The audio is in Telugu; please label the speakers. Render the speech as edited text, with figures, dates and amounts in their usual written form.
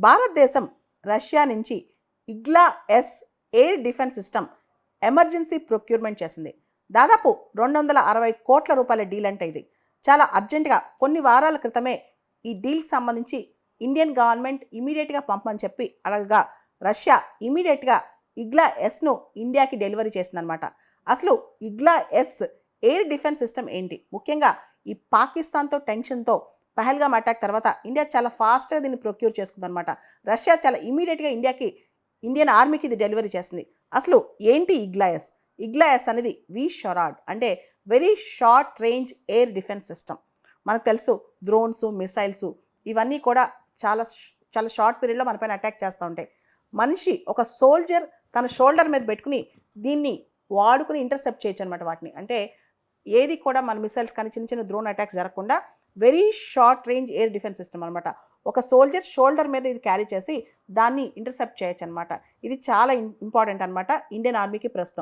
Speaker 1: భారతదేశం రష్యా నుంచి Igla S air defence system emergency procurement చేసింది. దాదాపు 260 కోట్ల రూపాయల డీల్ అంటే ఇది. చాలా అర్జెంటుగా కొన్ని వారాల క్రితమే ఈ డీల్కి సంబంధించి ఇండియన్ గవర్నమెంట్ ఇమీడియట్గా పంపమని చెప్పి అడగగా రష్యా ఇమీడియట్గా ఇగ్లా ఎస్ను ఇండియాకి డెలివరీ చేసిందనమాట. అసలు Igla S air defence system ఏంటి? ముఖ్యంగా ఈ పాకిస్తాన్తో టెన్షన్తో పహల్గామ్ అటాక్ తర్వాత ఇండియా చాలా ఫాస్ట్గా దీన్ని ప్రొక్యూర్ చేసుకుందనమాట. రష్యా చాలా ఇమీడియట్గా ఇండియన్ ఆర్మీకి ఇది డెలివరీ చేసింది. అసలు ఏంటి ఇగ్లా ఎస్? ఇగ్లా ఎస్ అనేది షరాడ్ అంటే very short range air defence system. మనకు తెలుసు డ్రోన్స్, మిసైల్స్ ఇవన్నీ కూడా చాలా చాలా షార్ట్ పీరియడ్లో మనపైన అటాక్ చేస్తూ ఉంటాయి. మనిషి ఒక సోల్జర్ తన షోల్డర్ మీద పెట్టుకుని దీన్ని వాడుకుని ఇంటర్సెప్ట్ చేయొచ్చు అనమాట వాటిని. అంటే ఏది కూడా మన మిసైల్స్ కానీ చిన్న చిన్న డ్రోన్ అటాక్స్ జరగకుండా very short range air defence system అనమాట. ఒక సోల్జర్ షోల్డర్ మీద ఇది క్యారీ చేసి దాన్ని ఇంటర్సెప్ట్ చేయొచ్చు అనమాట. ఇది చాలా ఇంపార్టెంట్ అనమాట ఇండియన్ ఆర్మీకి ప్రస్తుతం.